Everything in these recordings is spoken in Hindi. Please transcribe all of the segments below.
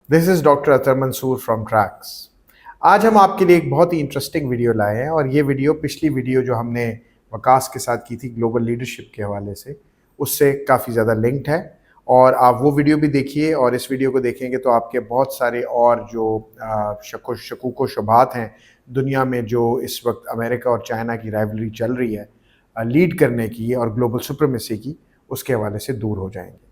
This is doctor Atar Mansoor from tracks. आज हम आपके लिए एक बहुत ही इंटरेस्टिंग वीडियो लाए हैं और ये वीडियो पिछली वीडियो जो हमने वकास के साथ की थी ग्लोबल लीडरशिप के हवाले से, उससे काफ़ी ज़्यादा लिंक्ड है। और आप वो वीडियो भी देखिए और इस वीडियो को देखेंगे तो आपके बहुत सारे और जो शकूक व शुबहात हैं दुनिया में, जो इस वक्त अमेरिका और चाइना की राइवलरी चल रही है लीड करने की और ग्लोबल सुप्रीमेसी की, उसके हवाले से दूर हो जाएंगे।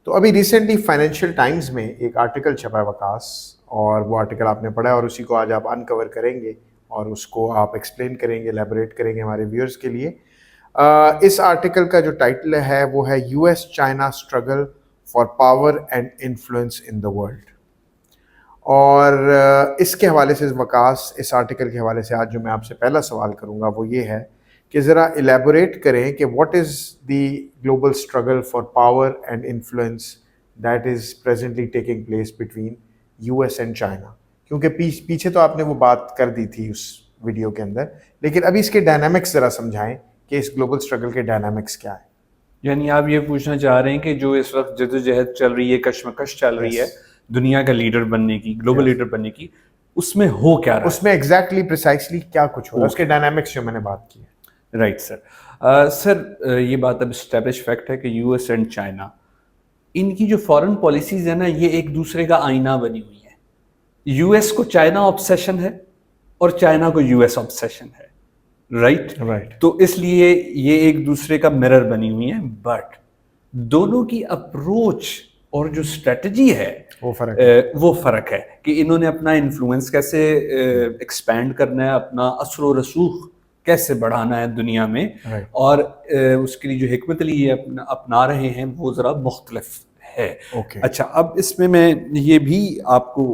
तो अभी रिसेंटली फाइनेंशियल टाइम्स में एक आर्टिकल छपा है वकास, और वो आर्टिकल आपने पढ़ा है और उसी को आज आप अनकवर करेंगे और उसको आप एक्सप्लेन करेंगे, एलैबोरेट करेंगे हमारे व्यूअर्स के लिए। इस आर्टिकल का जो टाइटल है वो है US China struggle for power and influence in the world. और इसके हवाले से वकास, इस आर्टिकल के हवाले से आज जो मैं आपसे पहला सवाल करूंगा वो ये है कि ज़रा इलेबोरेट करें कि what is the global struggle for power and influence that is presently taking place between US and China. क्योंकि पीछे तो आपने वो बात कर दी थी उस वीडियो के अंदर, लेकिन अभी इसके डायनामिक्स ज़रा समझाएं कि इस ग्लोबल स्ट्रगल के डायनामिक्स क्या है। यानी आप ये पूछना चाह रहे हैं कि जो इस वक्त जद्दोजहद चल रही है, कश्मकश चल रही है दुनिया का लीडर बनने की, ग्लोबल लीडर बनने की, उसमें हो क्या रहा है, उसमें एग्जैक्टली प्रिसाइसली क्या कुछ हो रहा है, उसके डायनामिक्स जो मैंने बात की है। Right sir. सर ये बात अब स्टैब्लिश फैक्ट है कि यूएस एंड चाइना, इनकी जो फॉरेन पॉलिसीज है ना, ये एक दूसरे का आईना बनी हुई है। यूएस को चाइना ऑब्सेशन है और चाइना को यूएस ऑब्सेशन है। राइट। तो इसलिए ये एक दूसरे का मिरर बनी हुई है, बट दोनों की अप्रोच और जो स्ट्रेटजी है वो फर्क है कि इन्होंने अपना इन्फ्लुएंस कैसे एक्सपैंड करना है, अपना असर व रसूख कैसे बढ़ाना है दुनिया में, और उसके लिए जो हिकमत अली ये अपना रहे हैं वो ज़रा मुख्तलिफ है। अच्छा, अब इसमें मैं ये भी आपको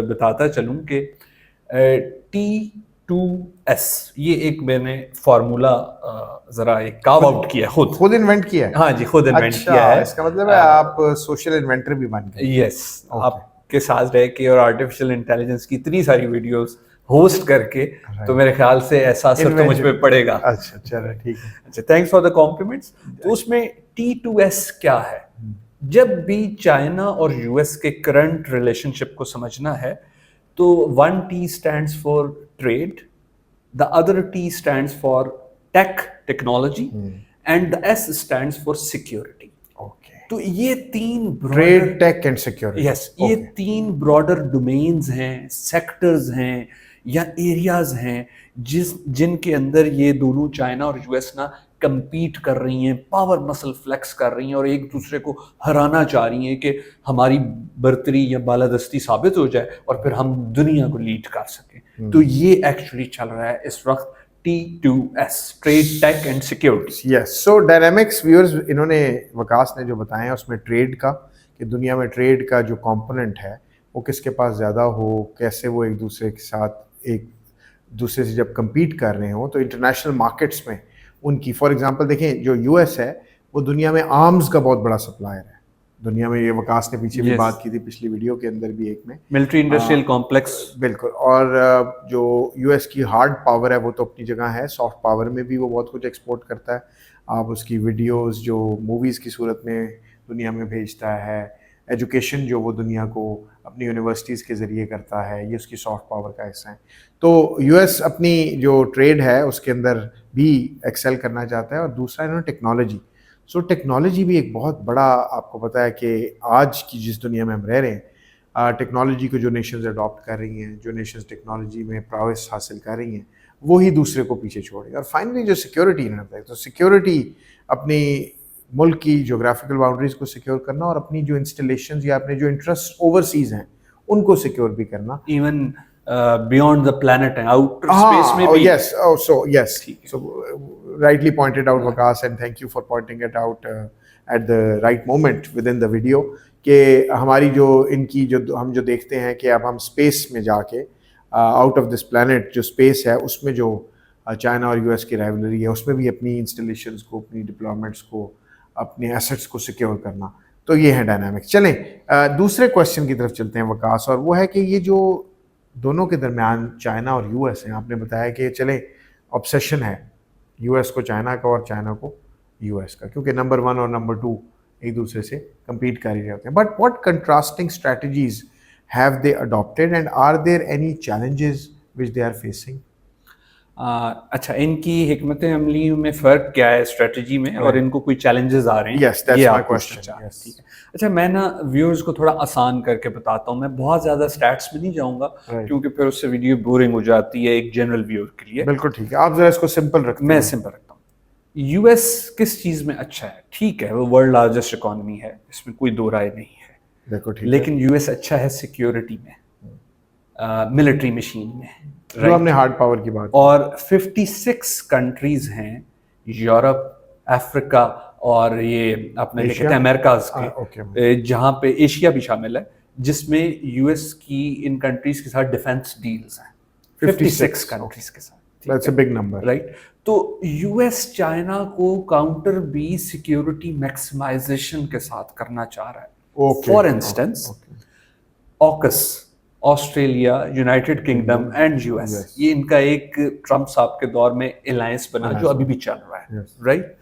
बताता चलूँ कि T2S, ये एक मैंने फार्मूला जरा एक कार्व आउट किया, खुद इन्वेंट किया है। हाँ जी, खुद इन्वेंट किया है। इसका मतलब है आप सोशल इन्वेंटर भी बन गए। यस, आपके साथ रह के और आर्टिफिशियल इंटेलिजेंस की इतनी सारी वीडियोस होस्ट करके, तो मेरे ख्याल से ऐसा असर तो मुझ पे पड़ेगा। अच्छा, चलो ठीक है। अच्छा, थैंक्स फॉर द कॉम्प्लीमेंट्स। तो उसमें T2S क्या है? जब भी चाइना और यूएस के करंट रिलेशनशिप को समझना है तो one T stands for trade, the other T stands for technology, and the S stands for security. तो ये तीन ट्रेड, टेक एंड सिक्योरिटी, ये तीन ब्रॉडर डोमेन्स हैं, सेक्टर्स हैं या एरियाज हैं जिनके अंदर ये दोनों चाइना और यूएस ना कंपीट कर रही हैं, पावर मसल फ्लेक्स कर रही हैं और एक दूसरे को हराना चाह रही हैं कि हमारी बर्तरी या बालादस्ती साबित हो जाए और फिर हम दुनिया को लीड कर सकें। तो ये एक्चुअली चल रहा है इस वक्त T2S, trade, tech and security. Yes, so dynamics viewers इन्होंने, वकास ने जो बताया है उसमें ट्रेड का, कि दुनिया में ट्रेड का जो कंपोनेंट है वो किसके पास ज़्यादा हो, कैसे वो एक दूसरे के साथ एक दूसरे से जब compete कर रहे हो तो इंटरनेशनल मार्केट्स में उनकी, फॉर एग्जांपल देखें जो यूएस है वो दुनिया में आर्म्स का बहुत बड़ा सप्लायर है दुनिया में। ये वकास ने पीछे भी बात की थी पिछली वीडियो के अंदर भी एक में, मिलिट्री इंडस्ट्रियल कॉम्प्लेक्स। बिल्कुल। और जो यूएस की हार्ड पावर है वो तो अपनी जगह है, सॉफ्ट पावर में भी वो बहुत कुछ एक्सपोर्ट करता है। आप उसकी वीडियोस जो मूवीज़ की सूरत में दुनिया में भेजता है, एजुकेशन जो वो दुनिया को अपनी यूनिवर्सिटीज़ के ज़रिए करता है, ये उसकी सॉफ्ट पावर का हिस्सा है। तो यूएस अपनी जो ट्रेड है उसके अंदर भी एक्सेल करना चाहता है। और दूसरा इन्होंने टेक्नोलॉजी, सो टेक्नोलॉजी भी एक बहुत बड़ा, आपको पता है कि आज की जिस दुनिया में हम रह रहे हैं, टेक्नोलॉजी को जो नेशंस अडॉप्ट कर रही हैं, जो नेशंस टेक्नोलॉजी में प्रावेस हासिल कर रही हैं, वो ही दूसरे को पीछे छोड़े। और फाइनली जो सिक्योरिटी इन्होंने बताया, तो सिक्योरिटी अपनी मुल्क की जोग्राफिकल बाउंड्रीज को सिक्योर करना और अपनी जो इंस्टॉलेशंस या अपने जो इंटरेस्ट ओवरसीज हैं उनको सिक्योर भी करना, even beyond the planet and outer space में भी। Yes, so rightly pointed out Waqas, and thank you for pointing it out at the right moment within the video, कि हमारी जो इनकी जो हम जो देखते हैं कि अब हम स्पेस में जाके आउट ऑफ दिस प्लैनेट जो स्पेस है उसमें जो चाइना और यूएस की राइवलरी है उसमें भी अपनी इंस्टॉलेशंस को, अपनी डिप्लॉयमेंट्स को, अपने एसेट्स को सिक्योर करना। तो ये है डायनामिक्स। चलें दूसरे क्वेश्चन की तरफ चलते हैं वकास, और वो है कि ये जो दोनों के दरमियान चाइना और यूएस हैं, आपने बताया कि चलें ऑब्सेशन है यूएस को चाइना का और चाइना को यूएस का, क्योंकि नंबर 1 और नंबर 2 एक दूसरे से compete कर ही रहते हैं. But what contrasting strategies have they adopted and are there any challenges which they are facing? अच्छा, इनकी हिकमत अमली में फ़र्क क्या है स्ट्रेटजी में, और इनको कोई चैलेंजेस आ रहे हैं? Yes, that's ये my आप पूछना question. चाह रहे हैं, Yes. ठीक है। अच्छा, मैं ना व्यूअर्स को थोड़ा आसान करके बताता हूँ, मैं बहुत ज़्यादा स्टैट्स में नहीं जाऊँगा, Right. क्योंकि फिर उससे वीडियो बोरिंग हो जाती है एक जनरल व्यूअर के लिए। बिल्कुल ठीक है, आप जरा इसको सिंपल रखते मैं हैं. सिंपल रखता हूँ। यूएस किस चीज़ में अच्छा है? ठीक है, वो वर्ल्ड लार्जेस्ट इकोनॉमी है, इसमें कोई दो राय नहीं है, देखो ठीक है, लेकिन यूएस अच्छा है सिक्योरिटी में, मिलिट्री मशीन में, जो हमने हार्ड पावर की बात की. और 56 कंट्रीज हैं यूरोप, अफ्रीका और ये अपने क्या एशिया? कहते हैं अमेरिकाज ओके. के, जहाँ पे एशिया भी शामिल है, जिसमें यूएस की इन कंट्रीज के साथ डिफेंस डील्स हैं 56 कंट्रीज के साथ. That's a big number. Right. तो यूएस चाइना को काउंटर भी सिक्योरिटी मैक्सिमाइजेशन के साथ करना चाह रहा है. Okay. For instance AUKUS, Australia, United kingdom and US, Yes. ये इनका एक ट्रम्प साहब के दौर में अलायंस बना जो अभी भी चल रहा है. Yes. राइट.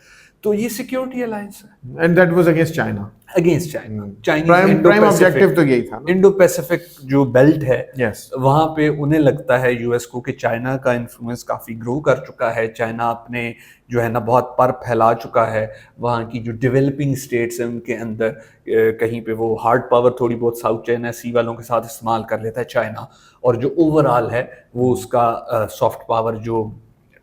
तो ये सिक्योरिटी अलायंस है And that was against China. Against China. Prime objective तो यही था ना. इंडो पैसिफिक जो बेल्ट है, Yes. वहाँ पे उन्हें लगता है यूएस को कि चाइना का इन्फ्लुएंस काफ़ी ग्रो कर चुका है, चाइना अपने जो है ना बहुत पर फैला चुका है, वहाँ की जो डेवलपिंग स्टेट्स हैं उनके अंदर कहीं पे वो हार्ड पावर थोड़ी बहुत साउथ चाइना सी वालों के साथ इस्तेमाल कर लेता है चाइना, और जो ओवरऑल है वो उसका सॉफ्ट पावर जो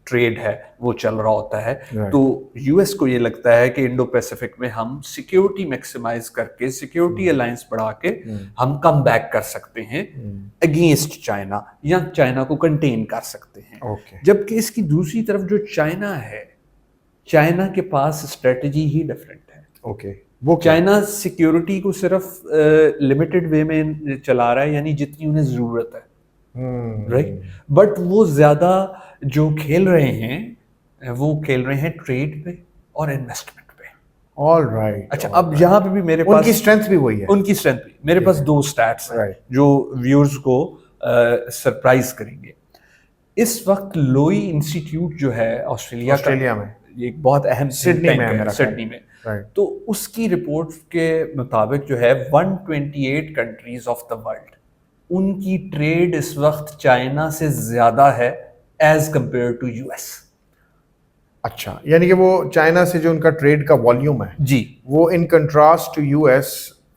ट्रेड है वो चल रहा होता है. Right. तो यूएस को ये लगता है कि इंडो पैसिफिक में हम सिक्योरिटी मैक्सिमाइज करके, सिक्योरिटी अलायंस बढ़ा के हम कम बैक कर सकते हैं अगेंस्ट चाइना, या चाइना को कंटेन कर सकते हैं. Okay. जबकि इसकी दूसरी तरफ जो चाइना है, चाइना के पास स्ट्रेटजी ही डिफरेंट है. Okay. वो क्या? चाइना सिक्योरिटी को सिर्फ लिमिटेड वे में चला रहा है, यानी जितनी उन्हें जरूरत है. राइट. बट वो ज्यादा जो खेल रहे हैं वो खेल रहे हैं ट्रेड पे और इन्वेस्टमेंट पे. All right. अच्छा, अब यहाँ पे भी मेरे पास उनकी स्ट्रेंथ भी वही है. उनकी स्ट्रेंथ भी मेरे पास दो स्टैट्स हैं Right. जो व्यूअर्स को सरप्राइज करेंगे. इस वक्त लोई इंस्टीट्यूट जो है ऑस्ट्रेलिया में ये एक बहुत अहम सिडनी think में tank है है, मेरा सिडनी में. Right. तो उसकी रिपोर्ट के मुताबिक जो है 128 कंट्रीज ऑफ द वर्ल्ड, उनकी ट्रेड इस वक्त चाइना से ज्यादा है एज कंपेयर टू यूएस. अच्छा, यानी कि वो चाइना से जो उनका ट्रेड का वॉल्यूम है जी, वो इन कंट्रास्ट टू यूएस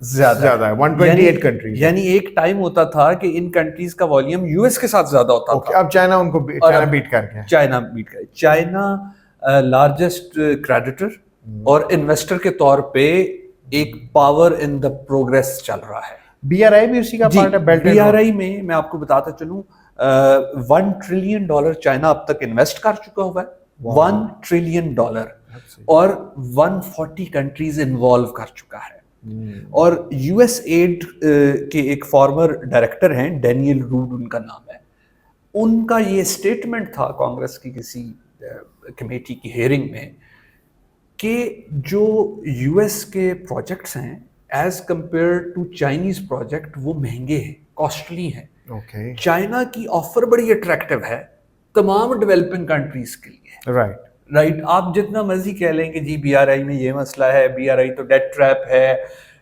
ज्यादा है. 128 कंट्रीज. यानी एक टाइम होता था कि इन कंट्रीज का वॉल्यूम यूएस के साथ ज्यादा होता ओके, था. अब चाइना उनको चाइना बीट कर गया. चाइना बीट कर, चाइना लार्जेस्ट क्रेडिटर और इन्वेस्टर के तौर पे एक पावर इन द प्रोग्रेस चल रहा है. बीआरआई भी उसी का पार्ट है. Belt and road. बीआरआई में मैं आपको बताता चलूं, $1 ट्रिलियन चाइना अब तक इन्वेस्ट कर चुका हुआ है. $1 ट्रिलियन और 140 कंट्रीज इन्वॉल्व कर चुका है. और यूएस एड के एक फॉर्मर डायरेक्टर हैं, डैनियल रूड उनका नाम है. उनका ये स्टेटमेंट था कांग्रेस की किसी कमेटी की हियरिंग में कि जो यूएस के प्रोजेक्ट्स हैं as compare to Chinese project वो महंगे हैं, कॉस्टली हैं. ओके. चाइना की ऑफर बड़ी अट्रैक्टिव है तमाम डेवलपिंग कंट्रीज के लिए. राइट. राइट. आप जितना मर्जी कह लें कि जी बीआरआई में ये मसला है, बीआरआई तो डेट ट्रैप है,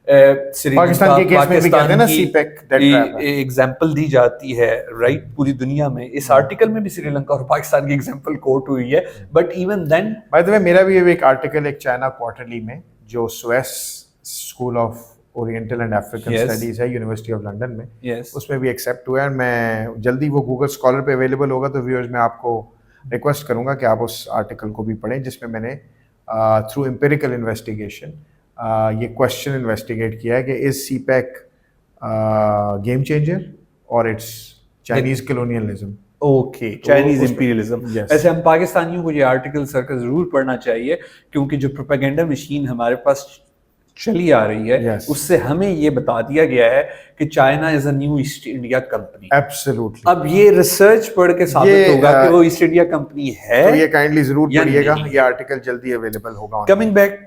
पाकिस्तान के केस में भी कहते हैं ना सीपेक डेट ट्रैप है. एग्जांपल दी जाती है राइट पूरी दुनिया में. इस आर्टिकल में भी श्रीलंका और पाकिस्तान की एग्जांपल कोट हुई है, but even then by the way मेरा भी एक आर्टिकल एक चाइना क्वार्टरली में जो SOAS School of Oriental and African Studies है यूनिवर्सिटी ऑफ लंदन में, उसमें भी एक्सेप्ट हुआ है. मैं जल्दी वो गूगल स्कॉलर पे अवेलेबल होगा तो व्यूअर्स मैं आपको रिक्वेस्ट करूंगा कि आप उस आर्टिकल को भी पढ़ें, जिसमें मैंने थ्रू एम्पिरिकल इन्वेस्टिगेशन ये क्वेश्चन इन्वेस्टिगेट किया है कि इज सीपैक गेम चेंजर और it's Chinese colonialism. Okay, Chinese imperialism. ऐसे हम पाकिस्तानियों को ये आर्टिकल सर का जरूर पढ़ना चाहिए, क्योंकि जो प्रोपेगेंडा मशीन हमारे पास चली आ रही है उससे हमें ये बता दिया गया है कि China is a new east India company. Absolutely. अब ये रिसर्च पढ़ के साबित होगा कि वो ईस्ट इंडिया कंपनी है. तो ये काइंडली जरूर पढ़िएगा, ये आर्टिकल जल्दी अवेलेबल होगा. Coming back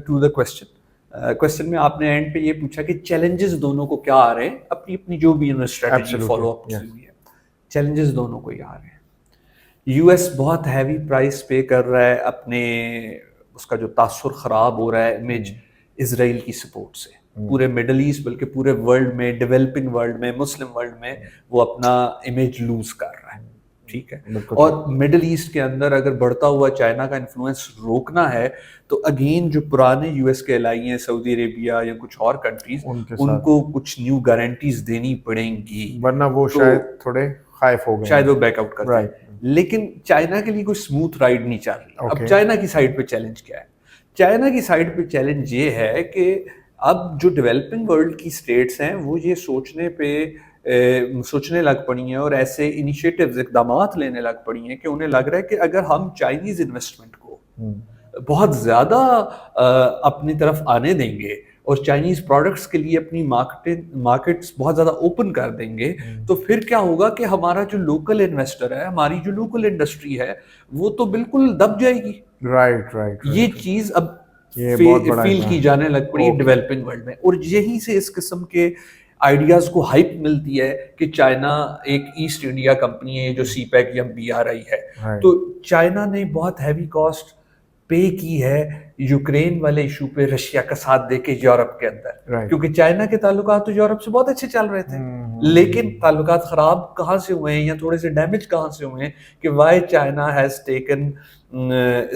to the question में आपने एंड पे ये पूछा कि चैलेंजेस दोनों को क्या आ रहे हैं, अपनी अपनी जो भी स्ट्रेटजी फॉलो अप की हुई है, चैलेंजेस दोनों को ही आ रहे हैं. यूएस बहुत हैवी प्राइस पे कर रहा है अपने, उसका जो तासुर खराब हो रहा है इमेज इसराइल की सपोर्ट से, पूरे मिडल ईस्ट बल्कि पूरे वर्ल्ड में, डेवलपिंग वर्ल्ड में, मुस्लिम वर्ल्ड में वो अपना इमेज लूज कर रहा है। ठीक है, बिल्कुल और मिडल ईस्ट के अंदर अगर बढ़ता हुआ चाइना का इन्फ्लुएंस रोकना है तो अगेन जो पुराने यूएस के एलाई हैं, सऊदी अरेबिया या कुछ और कंट्रीज, उनके साथ उनको कुछ न्यू गारंटीज देनी पड़ेंगी, वरना वो तो शायद थोड़े खाइफ हो गए शायद वो बैकआउट कर राइट जाए। लेकिन चाइना के लिए कोई स्मूथ राइड नहीं चल रही। अब Okay. चाइना की साइड पे चैलेंज क्या है? चाइना की साइड पे चैलेंज ये है कि अब जो डेवलपिंग वर्ल्ड की स्टेट्स हैं वो ये सोचने लग पड़ी हैं और ऐसे इनिशिएटिव्स, इकदामात लेने लग पड़ी हैं कि उन्हें लग रहा है कि अगर हम चाइनीज इन्वेस्टमेंट को बहुत ज्यादा अपनी तरफ आने देंगे और चाइनीज प्रोडक्ट्स के लिए अपनी मार्केट्स बहुत ज्यादा ओपन कर देंगे, तो फिर क्या होगा कि हमारा जो लोकल इन्वेस्टर है, हमारी जो लोकल इंडस्ट्री है, वो तो बिल्कुल दब जाएगी। राइट राइट ये चीज अब ये बहुत बड़ा फील की जाने लग पड़ी डेवलपिंग वर्ल्ड में, और यहीं से इस किस्म के आइडियाज को हाइप मिलती है कि चाइना एक ईस्ट इंडिया कंपनी है जो सीपैक या BRI है। Right. तो चाइना ने बहुत हैवी कॉस्ट पे की है यूक्रेन वाले इशू पे रशिया का साथ देके यूरोप के अंदर, Right. क्योंकि चाइना के ताल्लुकात तो यूरोप से बहुत अच्छे चल रहे थे, लेकिन ताल्लुकात खराब कहाँ से हुए हैं या थोड़े से डैमेज कहाँ से हुए हैं कि why China has taken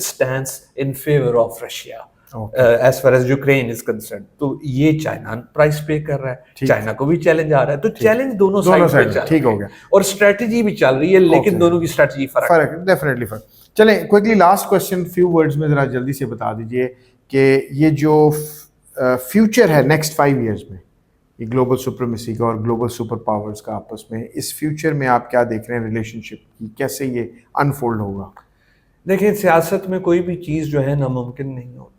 stand in favour of Russia as far as Ukraine is concern. तो ये चाइना प्राइस पे कर रहा है, चाइना को भी चैलेंज आ रहा है, तो चैलेंज दोनों साइड पे चल ठीक रहा हो है गया और स्ट्रेटजी भी चल रही है, लेकिन दोनों की स्ट्रेटजी फर्क डेफिनेटली फर्क। चलें quickly last question few words में जरा जल्दी से बता दीजिए कि ये जो फ्यूचर है नेक्स्ट 5 इयर्स में, ये ग्लोबल सुप्रीमेसी का और ग्लोबल सुपर पावर्स का आपस में, इस फ्यूचर में आप क्या देख रहे हैं रिलेशनशिप की, कैसे ये अनफोल्ड होगा? देखिए, सियासत में कोई भी चीज़ जो है नामुमकिन नहीं होती,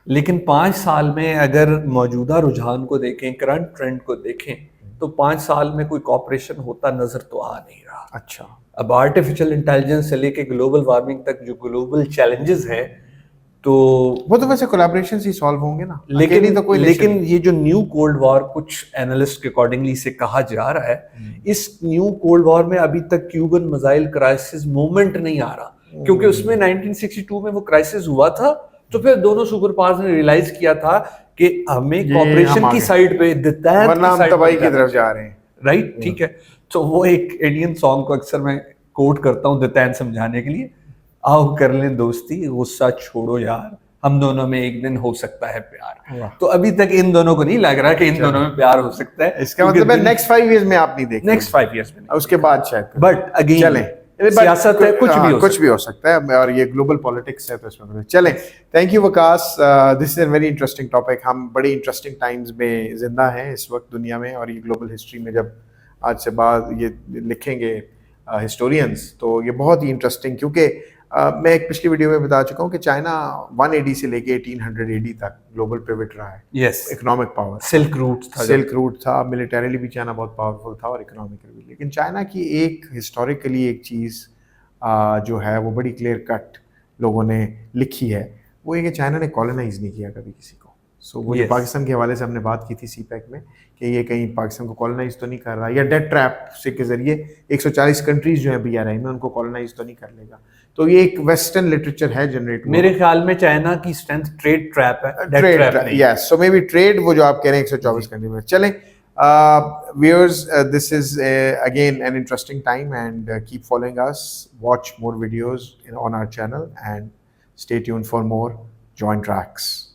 लेकिन 5 साल में अगर मौजूदा रुझान को देखें, करंट ट्रेंड को देखें, तो 5 साल में कोई कॉपरेशन होता नजर तो आ नहीं रहा। अच्छा, अब आर्टिफिशियल इंटेलिजेंस से लेके ग्लोबल वार्मिंग तक जो ग्लोबल चैलेंजेस हैं, तो वो तो वैसे कोलैबोरेशन से सॉल्व होंगे ना, लेकिन तो कोई लेकिन ये जो न्यू कोल्ड वॉर कुछ एनालिस्ट के अकॉर्डिंगली से कहा जा रहा है, इस न्यू कोल्ड वॉर में अभी तक क्यूबन मिसाइल क्राइसिस मोमेंट नहीं आ रहा, क्योंकि उसमें 1962 में वो क्राइसिस हुआ था, तो फिर दोनों सुपर पावर्स ने रियलाइज किया था कि हमें कॉपरेशन की साइड पे, वरना हम तबाही की तरफ जा रहे हैं। राइट, ठीक है। तो वो एक इंडियन सॉन्ग को अक्सर मैं कोट करता हूँ दितैन समझाने के लिए, आओ कर लें दोस्ती, गुस्सा छोड़ो यार, हम दोनों में एक दिन हो सकता है प्यार। तो अभी तक इन दोनों को नहीं लग रहा कि इन दोनों में प्यार हो सकता है। इसका मतलब है नेक्स्ट 5 इयर्स में आप नहीं देख, नेक्स्ट 5 इयर्स में, उसके बाद शायद, बट अगेन चलें, सियासत है, कुछ भी हो सकता है और ये ग्लोबल पॉलिटिक्स है, तो इसमें चलें। Thank you Waqas, this is a very interesting topic. हम बड़ी इंटरेस्टिंग टाइम्स में जिंदा हैं इस वक्त दुनिया में, और ये ग्लोबल हिस्ट्री में जब आज से बाद ये लिखेंगे हिस्टोरियंस, तो ये बहुत ही इंटरेस्टिंग, क्योंकि मैं एक पिछली वीडियो में बता चुका हूँ कि चाइना 1 AD से लेके 1800 AD तक ग्लोबल पिवट रहा है। Yes, economic power, silk route था, मिलिटरीली भी चाइना बहुत पावरफुल था और इकोनॉमिकली भी। लेकिन चाइना की एक हिस्टोरिकली एक चीज़ जो है वो बड़ी क्लियर कट लोगों ने लिखी है, वो ये कि चाइना ने कॉलोनाइज नहीं किया कभी किसी को। वो जो पाकिस्तान के हवाले से हमने बात की थी सीपैक में कि ये कहीं पाकिस्तान को कॉलोनाइज तो नहीं कर रहा, या डेट ट्रैप से के जरिए 140 कंट्रीज जो है BRI में, उनको कॉलोनाइज तो नहीं कर लेगा। तो ये एक वेस्टर्न लिटरेचर है जनरेट, मेरे ख्याल में चाइना की स्ट्रेंथ ट्रेड ट्रैप है, trade, yes, so may be trade, वो जो आप कह रहे हैं 124 कंट्री में। चलें viewers, this is again an interesting time, and keep following us, watch more videos on our channel, and stay tuned for more Joint Tracks.